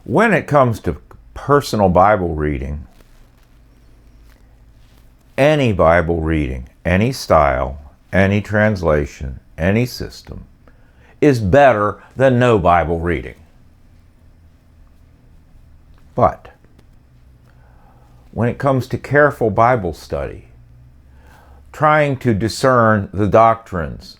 When it comes to personal Bible reading, any Bible reading, any style, any translation, any system is better than no Bible reading. But when it comes to careful Bible study, trying to discern the doctrines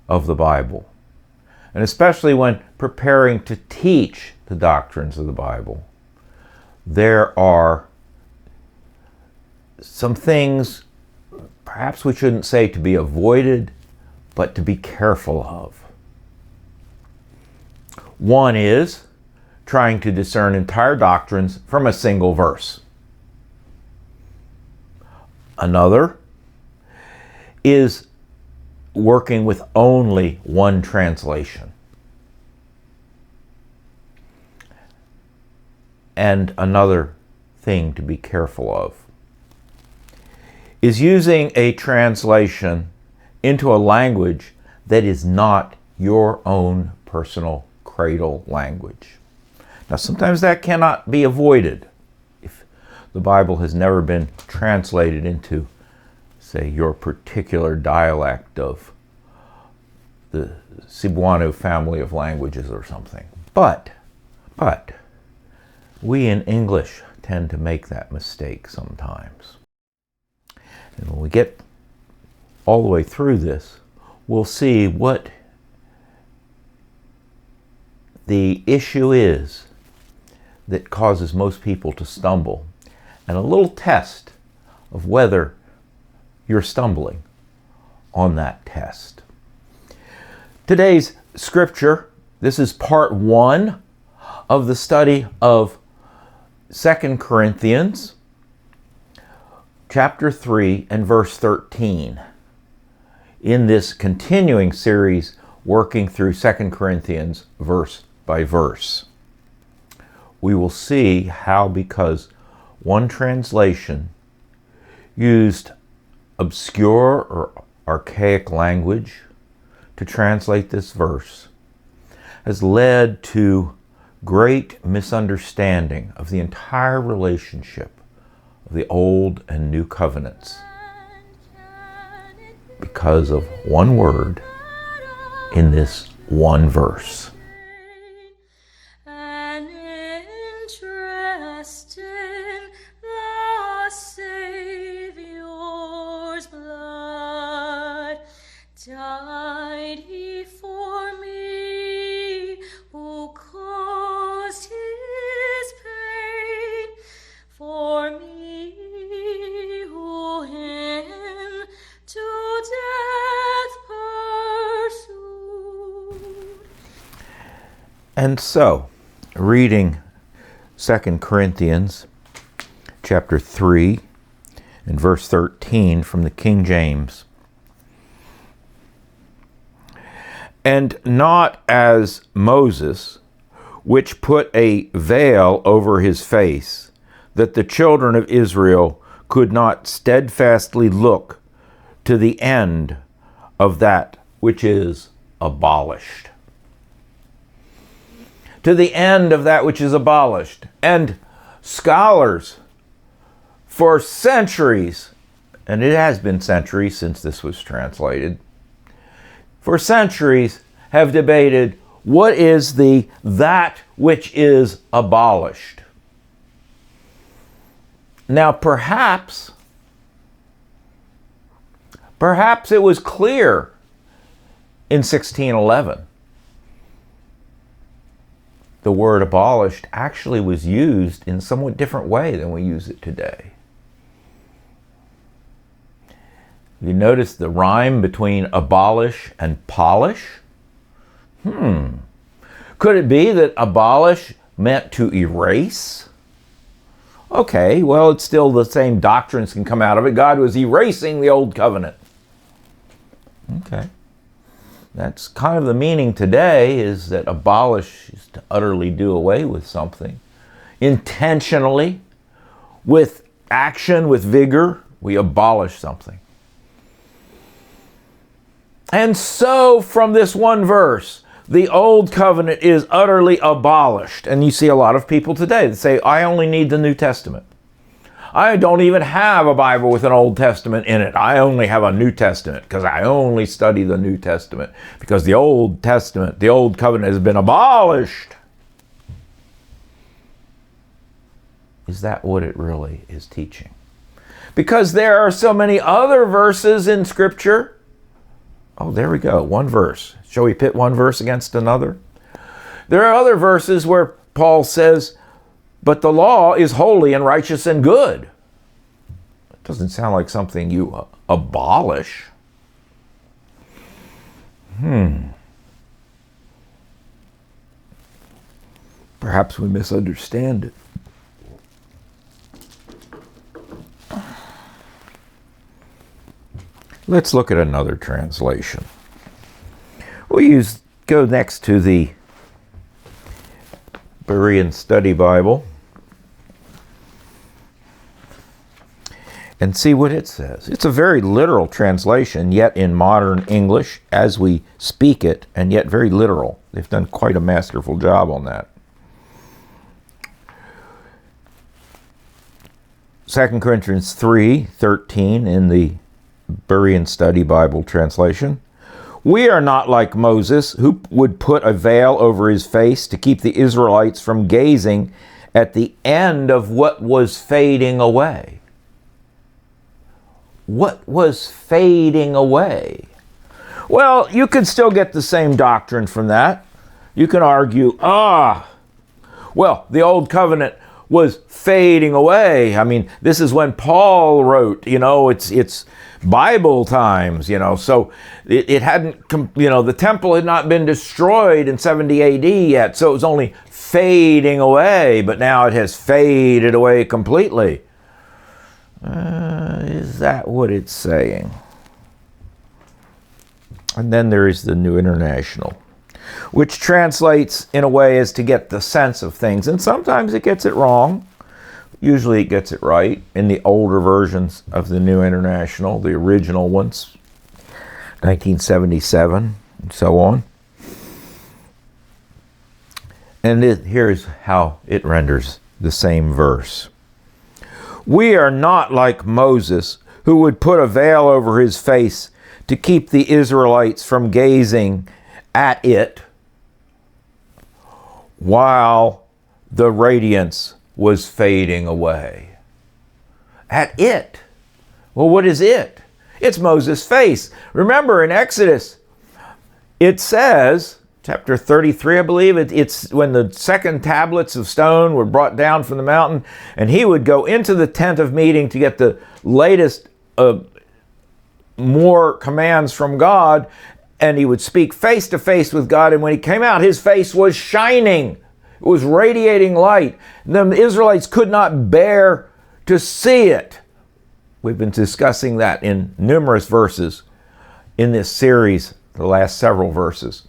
of the Bible, and especially when preparing to teach the doctrines of the Bible, there are some things perhaps we shouldn't say to be avoided, but to be careful of. One is trying to discern entire doctrines from a single verse. Another is working with only one translation. And another thing to be careful of is using a translation into a language that is not your own personal cradle language. Now, sometimes that cannot be avoided if the Bible has never been translated into, say, your particular dialect of the Cebuano family of languages or something. But we in English tend to make that mistake sometimes. And when we get all the way through this, we'll see what the issue is that causes most people to stumble, and a little test of whether you're stumbling on that test. Today's scripture, this is part 1 of the study of 2 Corinthians chapter 3 and verse 13. In this continuing series, working through 2 Corinthians verse by verse, we will see how, because one translation used obscure or archaic language to translate this verse, has led to great misunderstanding of the entire relationship of the Old and New Covenants because of one word in this one verse. An interest in the Savior's blood, died he for me, who caused his pain, for me who him to death pursued. And so, reading 2 Corinthians chapter 3 and verse 13 from the King James. And not as Moses, which put a veil over his face, that the children of Israel could not steadfastly look to the end of that which is abolished. To the end of that which is abolished. And scholars for centuries, and it has been centuries since this was translated, for centuries have debated what is that which is abolished. Now perhaps it was clear in 1611. The word abolished actually was used in a somewhat different way than we use it today. You notice the rhyme between abolish and polish? Could it be that abolish meant to erase? Okay, well, it's still the same doctrines can come out of it. God was erasing the old covenant. Okay. That's kind of the meaning today, is that abolish is to utterly do away with something. Intentionally, with action, with vigor, we abolish something. And so from this one verse, the old covenant is utterly abolished. And you see a lot of people today that say, I only need the New Testament. I don't even have a Bible with an Old Testament in it. I only have a New Testament because I only study the New Testament because the Old Testament, the Old Covenant has been abolished. Is that what it really is teaching? Because there are so many other verses in Scripture. Oh, there we go. One verse. Shall we pit one verse against another? There are other verses where Paul says, but the law is holy and righteous and good. It doesn't sound like something you abolish. Perhaps we misunderstand it. Let's look at another translation. We'll go next to the Berean Study Bible and see what it says. It's a very literal translation, yet in modern English as we speak it, and yet very literal. They've done quite a masterful job on that. 2 Corinthians 3:13 in the Berean Study Bible translation. We are not like Moses, who would put a veil over his face to keep the Israelites from gazing at the end of what was fading away. What was fading away? Well, you could still get the same doctrine from that. You can argue, well, the old covenant was fading away. I mean, this is when Paul wrote, it's Bible times, so it hadn't, the temple had not been destroyed in 70 AD yet, so it was only fading away, but now it has faded away completely. Is that what it's saying? And then there is the New International, which translates in a way as to get the sense of things, and sometimes it gets it wrong. Usually it gets it right in the older versions of the New International, the original ones, 1977, and so on. And here's how it renders the same verse. We are not like Moses, who would put a veil over his face to keep the Israelites from gazing at it while the radiance was fading away. At it. Well, what is it? It's Moses' face. Remember in Exodus, it says, chapter 33, I believe, it's when the second tablets of stone were brought down from the mountain, and he would go into the tent of meeting to get the latest, more commands from God, and he would speak face to face with God, and when he came out, his face was shining. It was radiating light. The Israelites could not bear to see it. We've been discussing that in numerous verses in this series, the last several verses.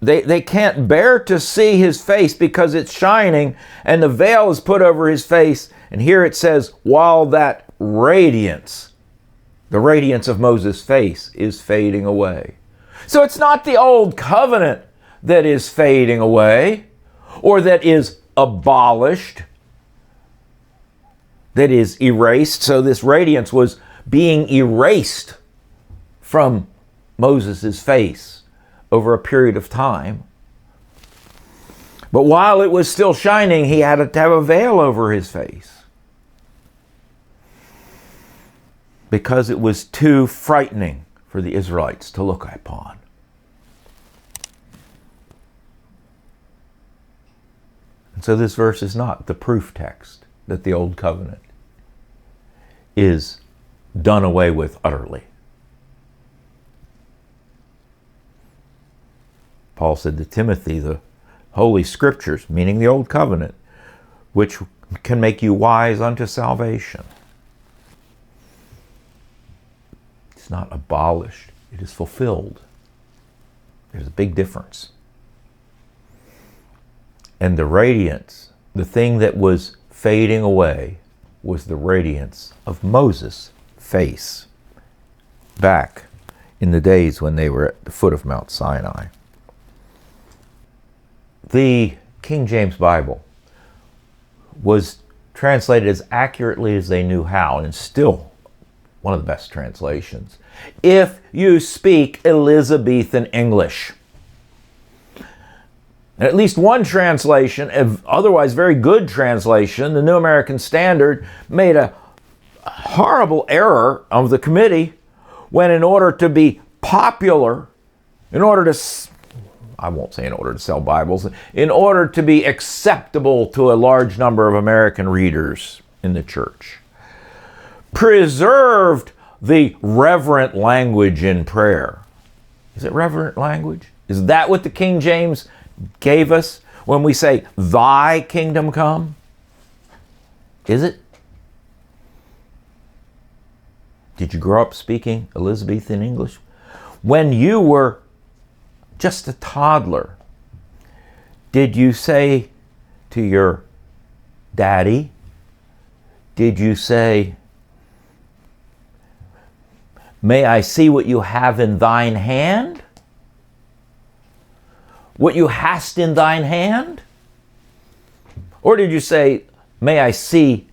They can't bear to see his face because it's shining, and the veil is put over his face. And here it says, while that radiance, the radiance of Moses' face, is fading away. So it's not the old covenant that is fading away or that is abolished, that is erased. So this radiance was being erased from Moses' face over a period of time. But while it was still shining, he had to have a veil over his face because it was too frightening for the Israelites to look upon. And so this verse is not the proof text that the old covenant is done away with utterly. Paul said to Timothy, the Holy Scriptures, meaning the old covenant, which can make you wise unto salvation. It's not abolished, it is fulfilled. There's a big difference. And the radiance, the thing that was fading away, was the radiance of Moses' face back in the days when they were at the foot of Mount Sinai. The King James Bible was translated as accurately as they knew how, and still one of the best translations. If you speak Elizabethan English. At least one translation, otherwise very good translation, the New American Standard, made a horrible error of the committee when, in order to be popular, in order to, I won't say in order to sell Bibles, in order to be acceptable to a large number of American readers in the church, preserved the reverent language in prayer. Is it reverent language? Is that what the King James gave us when we say, "Thy kingdom come"? Is it? Did you grow up speaking Elizabethan English? When you were just a toddler, did you say to your daddy, did you say, "May I see what you have in thine hand? What you hast in thine hand?" Or did you say, "May I see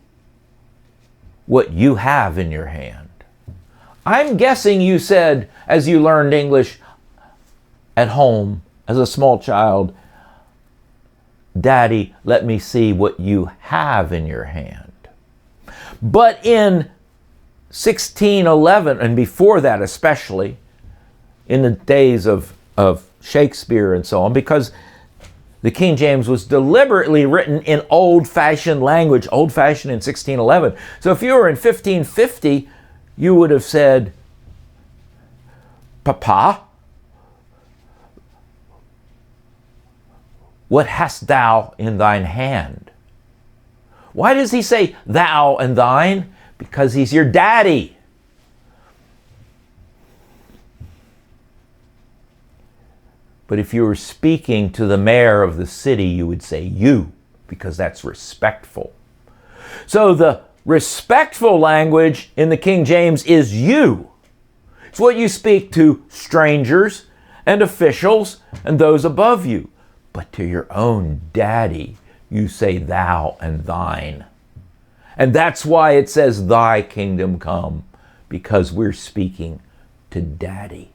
what you have in your hand"? I'm guessing you said, as you learned English at home as a small child, "Daddy, let me see what you have in your hand." But in 1611, and before that especially, in the days of Shakespeare and so on, because the King James was deliberately written in old-fashioned language, old-fashioned in 1611. So if you were in 1550, you would have said, "Papa, what hast thou in thine hand?" Why does he say thou and thine? Because he's your daddy. But if you were speaking to the mayor of the city, you would say you, because that's respectful. So the respectful language in the King James is you. It's what you speak to strangers and officials and those above you. But to your own daddy, you say thou and thine. And that's why it says, "Thy kingdom come," because we're speaking to daddy.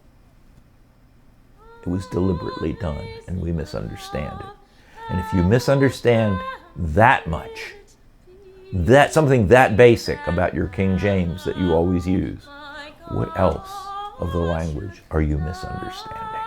It was deliberately done, and we misunderstand it. And if you misunderstand that much, that something that basic about your King James that you always use, what else of the language are you misunderstanding?